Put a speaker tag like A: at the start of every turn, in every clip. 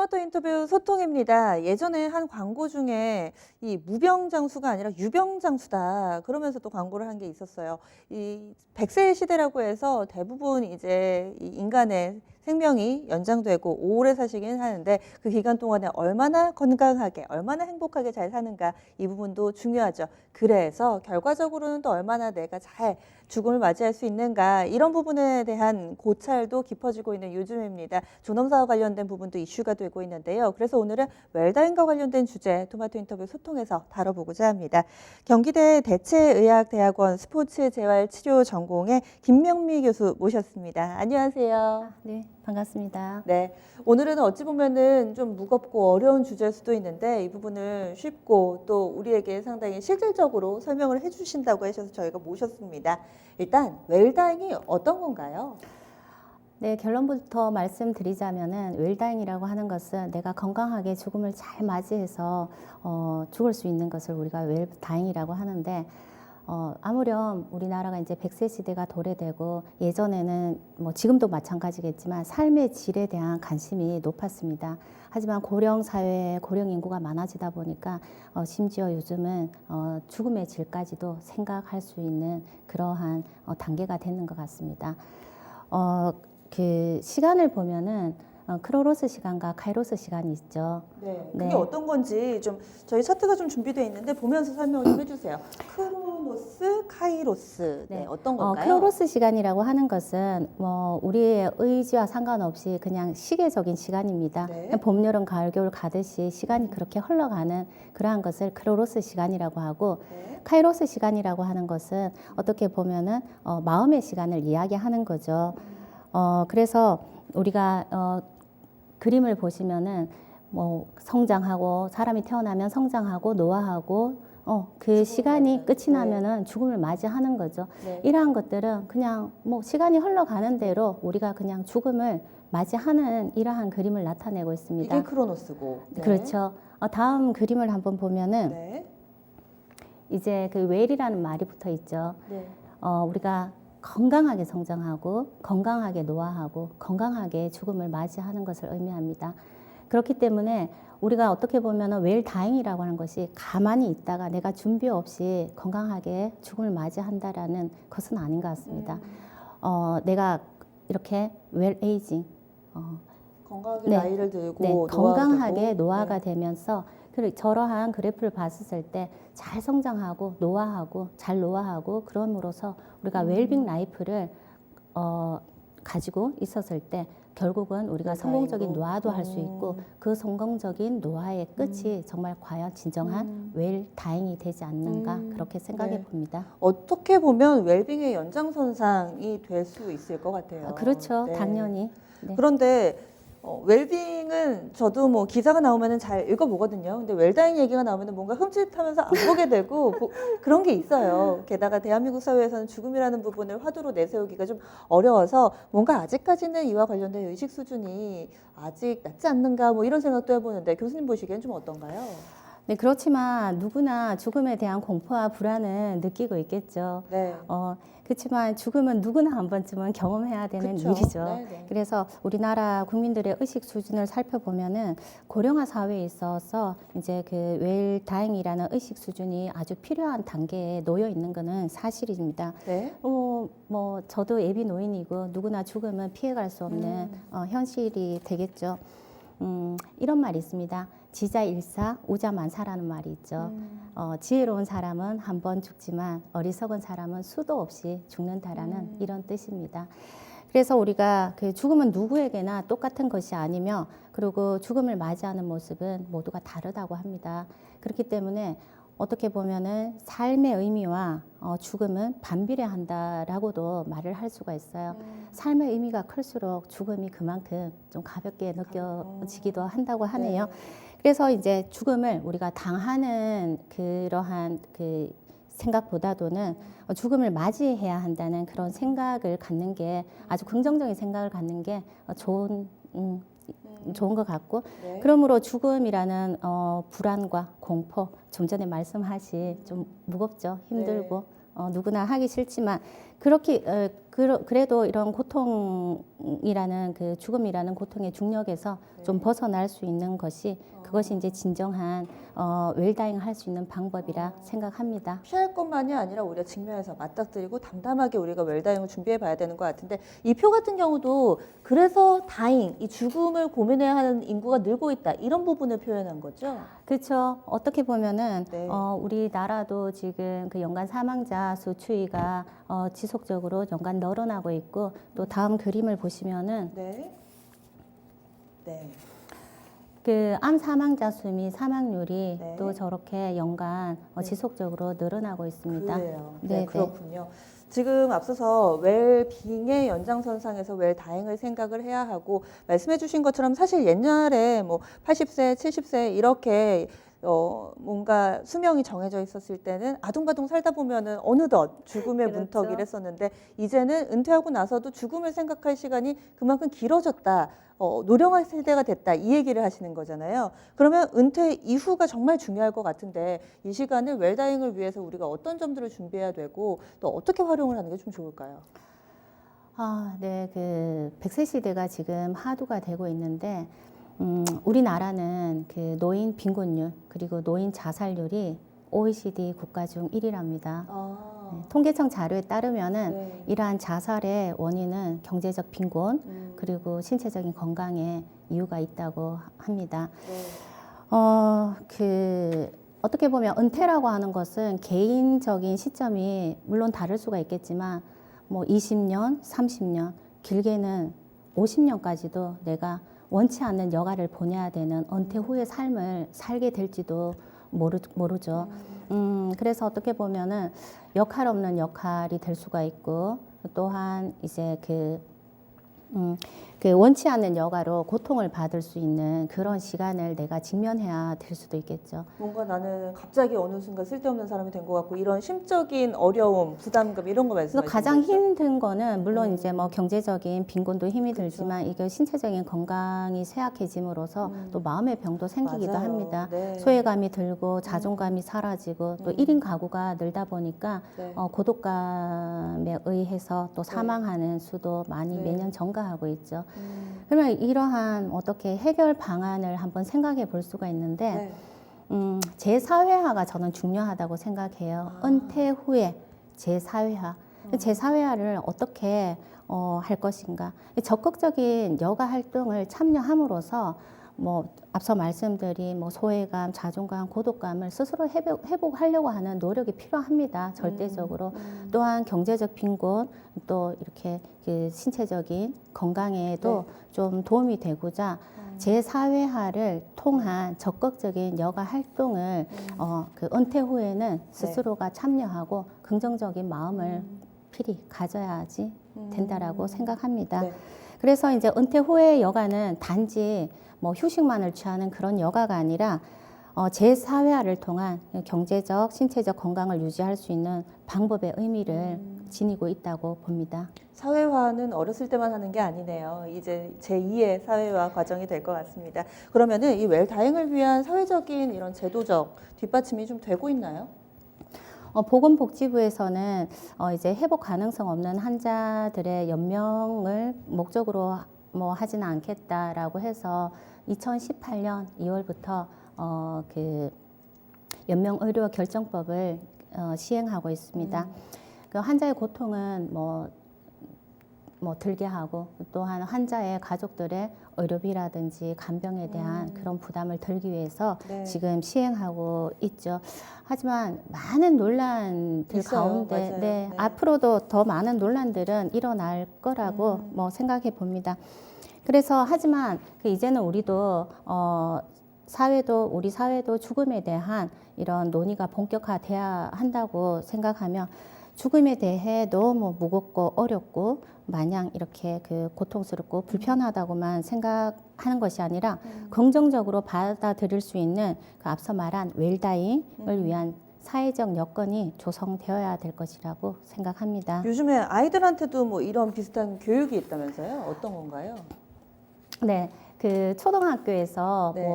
A: 토마토 인터뷰 소통입니다. 예전에 한 광고 중에 이 무병장수가 아니라 유병장수다 그러면서 또 광고를 한 게 있었어요. 이 100세 시대라고 해서 대부분 이제 이 인간의 생명이 연장되고 오래 사시긴 하는데 그 기간 동안에 얼마나 건강하게, 얼마나 행복하게 잘 사는가 이 부분도 중요하죠. 그래서 결과적으로는 또 얼마나 내가 잘 죽음을 맞이할 수 있는가 이런 부분에 대한 고찰도 깊어지고 있는 요즘입니다. 존엄사와 관련된 부분도 이슈가 되고 있는데요. 그래서 오늘은 웰다인과 관련된 주제 토마토 인터뷰 소통에서 다뤄보고자 합니다. 경기대 대체의학대학원 스포츠재활치료 전공의 김명미 교수 모셨습니다. 안녕하세요.
B: 네, 반갑습니다.
A: 네, 오늘은 어찌 보면은 좀 무겁고 어려운 주제일 수도 있는데 이 부분을 쉽고 또 우리에게 상당히 실질적으로 설명을 해주신다고 하셔서 저희가 모셨습니다. 일단 웰다잉이 어떤 건가요?
B: 네, 결론부터 말씀드리자면은 웰다잉이라고 하는 것은 내가 건강하게 죽음을 잘 맞이해서 죽을 수 있는 것을 우리가 웰다잉이라고 하는데 아무렴 우리나라가 이제 100세 시대가 도래되고 예전에는 뭐 지금도 마찬가지겠지만 삶의 질에 대한 관심이 높았습니다. 하지만 고령 사회에 고령 인구가 많아지다 보니까 심지어 요즘은 죽음의 질까지도 생각할 수 있는 그러한 단계가 되는 것 같습니다. 그 시간을 보면은 크로노스 시간과 카이로스 시간이 있죠.
A: 네, 그게
B: 네.
A: 어떤 건지 좀 저희 차트가 좀 준비되어 있는데 보면서 설명을 좀 해주세요. 크로노스, 카이로스, 네, 어떤 걸까요?
B: 크로노스 시간이라고 하는 것은 뭐 우리의 의지와 상관없이 그냥 시계적인 시간입니다.
A: 네.
B: 그냥 봄, 여름, 가을, 겨울 가듯이 시간이 그렇게 흘러가는 그러한 것을 크로노스 시간이라고 하고
A: 네.
B: 카이로스 시간이라고 하는 것은 어떻게 보면은 마음의 시간을 이야기하는 거죠. 그래서 우리가 그림을 보시면은 뭐 성장하고 사람이 태어나면 성장하고 노화하고 그 시간이 끝이
A: 네.
B: 나면은 죽음을 맞이하는 거죠.
A: 네.
B: 이러한 것들은 그냥 뭐 시간이 흘러가는 대로 우리가 그냥 죽음을 맞이하는 이러한 그림을 나타내고 있습니다.
A: 이게 크로노스고. 네.
B: 그렇죠. 다음 그림을 한번 보면은
A: 네.
B: 이제 그 웰이라는 말이 붙어 있죠.
A: 네.
B: 우리가 건강하게 성장하고 건강하게 노화하고 건강하게 죽음을 맞이하는 것을 의미합니다. 그렇기 때문에 우리가 어떻게 보면 웰다잉이라고 하는 것이 가만히 있다가 내가 준비 없이 건강하게 죽음을 맞이한다라는 것은 아닌 것 같습니다. 내가 이렇게 웰에이징
A: 건강하게
B: 네.
A: 나이를 들고
B: 네,
A: 노화가
B: 건강하게
A: 되고.
B: 노화가
A: 네.
B: 되면서 저러한 그래프를 봤을 때 잘 성장하고 노화하고 잘 노화하고 그럼으로써 우리가 웰빙 라이프를 가지고 있었을 때 결국은 우리가 성공적인
A: 웰다잉으로.
B: 노화도 할 수 있고 그 성공적인 노화의 끝이 정말 과연 진정한 웰다잉이 되지 않는가 그렇게 생각해
A: 네.
B: 봅니다.
A: 어떻게 보면 웰빙의 연장선상이 될 수 있을 것 같아요.
B: 그렇죠.
A: 네.
B: 당연히. 네.
A: 그런데 웰빙은 저도 뭐 기사가 나오면은 잘 읽어보거든요. 근데 웰다잉 얘기가 나오면은 뭔가 흠칫하면서 안 보게 되고 그런 게 있어요. 게다가 대한민국 사회에서는 죽음이라는 부분을 화두로 내세우기가 좀 어려워서 뭔가 아직까지는 이와 관련된 의식 수준이 아직 낮지 않는가 뭐 이런 생각도 해보는데 교수님 보시기엔 좀 어떤가요?
B: 네, 그렇지만 누구나 죽음에 대한 공포와 불안은 느끼고 있겠죠.
A: 네.
B: 그렇지만 죽음은 누구나 한 번쯤은 경험해야 되는
A: 그쵸.
B: 일이죠.
A: 네네.
B: 그래서 우리나라 국민들의 의식 수준을 살펴보면은 고령화 사회에 있어서 이제 그 웰다잉이라는 의식 수준이 아주 필요한 단계에 놓여 있는 것은 사실입니다.
A: 네.
B: 뭐 저도 예비 노인이고 누구나 죽음은 피해갈 수 없는 현실이 되겠죠. 이런 말이 있습니다. 지자일사 우자만사라는 말이 있죠. 지혜로운 사람은 한 번 죽지만 어리석은 사람은 수도 없이 죽는다라는 이런 뜻입니다. 그래서 우리가 그 죽음은 누구에게나 똑같은 것이 아니며 그리고 죽음을 맞이하는 모습은 모두가 다르다고 합니다. 그렇기 때문에 어떻게 보면은 삶의 의미와 죽음은 반비례한다라고도 말을 할 수가 있어요. 삶의 의미가 클수록 죽음이 그만큼 좀 가볍게 느껴지기도 한다고 하네요.
A: 네.
B: 그래서 이제 죽음을 우리가 당하는 그러한 그 생각보다도는 죽음을 맞이해야 한다는 그런 생각을 갖는 게 아주 긍정적인 생각을 갖는 게 좋은 것 같고
A: 네.
B: 그러므로 죽음이라는 불안과 공포 좀 전에 말씀하신 좀 무겁죠 힘들고 누구나 하기 싫지만 그렇게 그래도 이런 고통이라는 그 죽음이라는 고통의 중력에서 좀 벗어날 수 있는 것이 그것이 이제 진정한 웰다잉 할 수 있는 방법이라 생각합니다.
A: 피할 것만이 아니라 오히려 직면해서 맞닥뜨리고 담담하게 우리가 웰다잉을 준비해 봐야 되는 것 같은데 이 표 같은 경우도 그래서 다잉, 이 죽음을 고민해야 하는 인구가 늘고 있다 이런 부분을 표현한 거죠?
B: 그렇죠. 어떻게 보면은
A: 네.
B: 우리나라도 지금 그 연간 사망자 수 추이가 지속적으로 연간 늘어나고 있고 또 다음 그림을 보시면은
A: 네. 네.
B: 그 암 사망자 수 및 사망률이
A: 네.
B: 또 저렇게 연간
A: 네.
B: 지속적으로 늘어나고 있습니다.
A: 그래요. 네,
B: 네, 네.
A: 그렇군요. 지금 앞서서 웰빙의 연장선상에서 웰다잉을 생각을 해야 하고 말씀해 주신 것처럼 사실 옛날에 뭐 80세, 70세 이렇게 뭔가 수명이 정해져 있었을 때는 아둥바둥 살다 보면은 어느덧 죽음의
B: 그렇죠.
A: 문턱이랬었는데 이제는 은퇴하고 나서도 죽음을 생각할 시간이 그만큼 길어졌다. 노령화 세대가 됐다 이 얘기를 하시는 거잖아요. 그러면 은퇴 이후가 정말 중요할 것 같은데 이 시간을 웰다잉을 위해서 우리가 어떤 점들을 준비해야 되고 또 어떻게 활용을 하는 게 좀 좋을까요?
B: 네, 그 100세 시대가 지금 하도가 되고 있는데 우리나라는 그 노인 빈곤율 그리고 노인 자살률이 OECD 국가 중 1위랍니다. 통계청 자료에 따르면은
A: 네.
B: 이러한 자살의 원인은 경제적 빈곤 그리고 신체적인 건강에 이유가 있다고 합니다.
A: 네.
B: 어떻게 보면 은퇴라고 하는 것은 개인적인 시점이 물론 다를 수가 있겠지만 뭐 20년, 30년, 길게는 50년까지도 내가 원치 않는 여가를 보내야 되는 은퇴 후의 삶을 살게 될지도 모르죠. 그래서 어떻게 보면은 역할 없는 역할이 될 수가 있고 또한 이제 그 원치 않는 여가로 고통을 받을 수 있는 그런 시간을 내가 직면해야 될 수도 있겠죠.
A: 뭔가 나는 갑자기 어느 순간 쓸데없는 사람이 된 것 같고 이런 심적인 어려움, 부담감 이런 거
B: 그래서
A: 말씀하시는
B: 가장
A: 거죠?
B: 힘든 거는 물론 이제 뭐 경제적인 빈곤도 힘이
A: 그렇죠.
B: 들지만 이게 신체적인 건강이 쇠약해짐으로써 또 마음의 병도 생기기도
A: 맞아요.
B: 합니다.
A: 네.
B: 소외감이 들고 자존감이 사라지고 또 1인 가구가 늘다 보니까
A: 네.
B: 고독감에 의해서 또 사망하는 수도 많이
A: 네.
B: 매년 증가하고 있죠. 그러면 이러한 어떻게 해결 방안을 한번 생각해 볼 수가 있는데
A: 네.
B: 재사회화가 저는 중요하다고 생각해요. 은퇴 후에 재사회화. 재사회화를 어떻게 할 것인가. 적극적인 여가 활동을 참여함으로써 뭐 앞서 말씀드린 뭐 소외감, 자존감, 고독감을 스스로 회복하려고 하는 노력이 필요합니다. 절대적으로. 또한 경제적 빈곤, 또 이렇게 그 신체적인 건강에도 좀 도움이 되고자 재사회화를 통한 적극적인 여가 활동을 그 은퇴 후에는 스스로가 참여하고 긍정적인 마음을 필히 가져야지 된다라고 생각합니다.
A: 네.
B: 그래서 이제 은퇴 후의 여가는 단지 뭐 휴식만을 취하는 그런 여가가 아니라 재사회화를 통한 경제적, 신체적 건강을 유지할 수 있는 방법의 의미를 지니고 있다고 봅니다.
A: 사회화는 어렸을 때만 하는 게 아니네요. 이제 제2의 사회화 과정이 될 것 같습니다. 그러면은 이 웰다잉을 위한 사회적인 이런 제도적 뒷받침이 좀 되고 있나요?
B: 보건복지부에서는 이제 회복 가능성 없는 환자들의 연명을 목적으로 뭐 하지는 않겠다라고 해서 2018년 2월부터 그 연명 의료 결정법을 시행하고 있습니다. 그 환자의 고통은 뭐 들게 하고 또한 환자의 가족들의 의료비라든지 간병에 대한 그런 부담을 덜기 위해서
A: 네.
B: 지금 시행하고 있죠. 하지만 많은 논란들
A: 있어요.
B: 가운데
A: 맞아요.
B: 네,
A: 네.
B: 앞으로도 더 많은 논란들은 일어날 거라고 뭐 생각해 봅니다. 그래서 하지만 이제는 우리도 우리 사회도 죽음에 대한 이런 논의가 본격화돼야 한다고 생각하며 죽음에 대해 너무 무겁고 어렵고 마냥 이렇게 그 고통스럽고 불편하다고만 생각하는 것이 아니라 긍정적으로 받아들일 수 있는 그 앞서 말한 웰다잉을 위한 사회적 여건이 조성되어야 될 것이라고 생각합니다.
A: 요즘에 아이들한테도 뭐 이런 비슷한 교육이 있다면서요? 어떤 건가요?
B: 네, 그 초등학교에서
A: 네.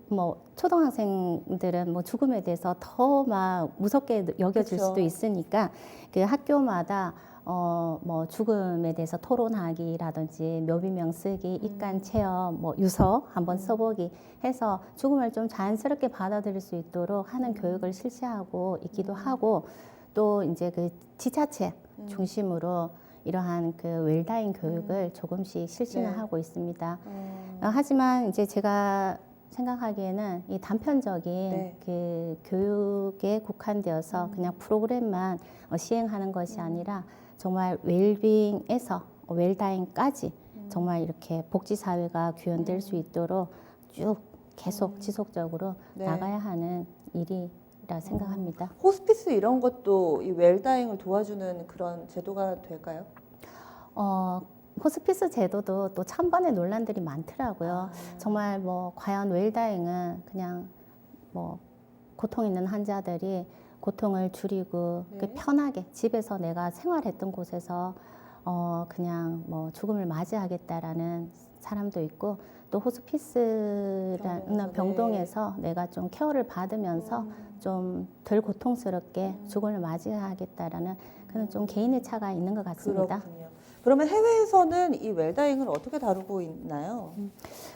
B: 뭐 초등학생들은 뭐 죽음에 대해서 더 막 무섭게 여겨질
A: 그쵸.
B: 수도 있으니까 그 학교마다 뭐 죽음에 대해서 토론하기라든지 묘비명 쓰기, 입간 체험, 뭐 유서 한번 써보기 해서 죽음을 좀 자연스럽게 받아들일 수 있도록 하는 교육을 실시하고 있기도 하고 또 이제 그 지자체 중심으로 이러한 그 웰다잉 교육을 조금씩 실시는
A: 네.
B: 하고 있습니다. 하지만 이제 제가 생각하기에는 이 단편적인
A: 네.
B: 그 교육에 국한되어서 그냥 프로그램만 시행하는 것이 아니라 정말 웰빙에서 웰다잉까지 정말 이렇게 복지사회가 구현될 수 있도록 쭉 계속 지속적으로
A: 네.
B: 나가야 하는 일이라 생각합니다.
A: 호스피스 이런 것도 이 웰다잉을 도와주는 그런 제도가 될까요?
B: 호스피스 제도도 또 찬반의 논란들이 많더라고요. 정말 뭐 과연 웰다잉은 그냥 뭐 고통 있는 환자들이 고통을 줄이고
A: 네.
B: 그 편하게 집에서 내가 생활했던 곳에서 그냥 뭐 죽음을 맞이하겠다라는 사람도 있고 또 호스피스라는 병동에서 내가 좀 케어를 받으면서 좀 덜 고통스럽게 죽음을 맞이하겠다라는 그런 좀 개인의 차가 있는 것 같습니다.
A: 그렇군요. 그러면 해외에서는 이 웰다잉을 어떻게 다루고 있나요?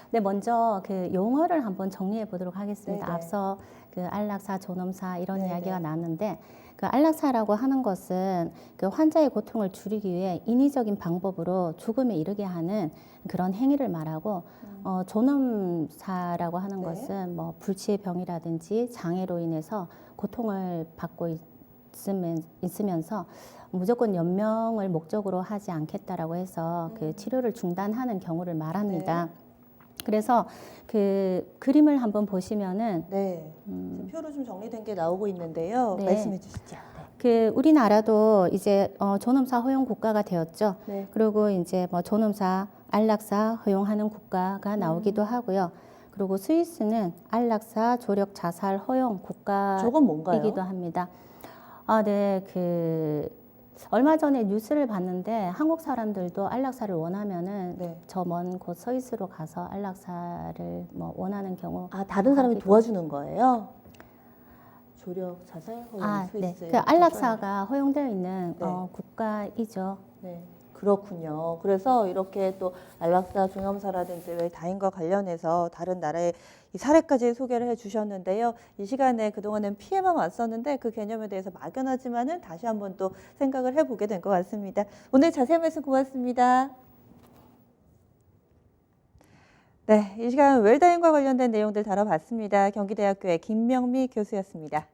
B: 네, 먼저 그 용어를 한번 정리해 보도록 하겠습니다.
A: 네네.
B: 앞서 그 안락사, 존엄사 이런
A: 네네.
B: 이야기가 나왔는데 그 안락사라고 하는 것은 그 환자의 고통을 줄이기 위해 인위적인 방법으로 죽음에 이르게 하는 그런 행위를 말하고 존엄사라고 하는
A: 네.
B: 것은 뭐 불치의 병이라든지 장애로 인해서 고통을 받고 있으면서 무조건 연명을 목적으로 하지 않겠다라고 해서 그 치료를 중단하는 경우를 말합니다. 그래서 그 그림을 한번 보시면은
A: 네. 지금 표로 좀 정리된 게 나오고 있는데요.
B: 네.
A: 말씀해 주시죠.
B: 그 우리나라도 이제 존엄사 허용 국가가 되었죠.
A: 네.
B: 그리고 이제 뭐 존엄사, 안락사 허용하는 국가가 나오기도 하고요. 그리고 스위스는 안락사, 조력, 자살 허용
A: 저건 뭔가요?
B: 국가이기도 합니다. 아, 네. 그 얼마 전에 뉴스를 봤는데 한국 사람들도 안락사를 원하면은
A: 네.
B: 저 먼 곳 스위스로 가서 안락사를 뭐 원하는 경우
A: 아, 다른 사람이
B: 하기도.
A: 도와주는 거예요? 조력, 자살, 허용,
B: 네.
A: 스위스.
B: 그 안락사가 허용되어 있는
A: 네.
B: 국가이죠.
A: 네. 그렇군요. 그래서 이렇게 또 안락사, 존엄사라든지 웰다잉과 관련해서 다른 나라의 이 사례까지 소개를 해주셨는데요. 이 시간에 그동안은 피해만 왔었는데 그 개념에 대해서 막연하지만은 다시 한번 또 생각을 해보게 된 것 같습니다. 오늘 자세한 말씀 고맙습니다. 네, 이 시간 웰다잉과 관련된 내용들 다뤄봤습니다. 경기대학교의 김명미 교수였습니다.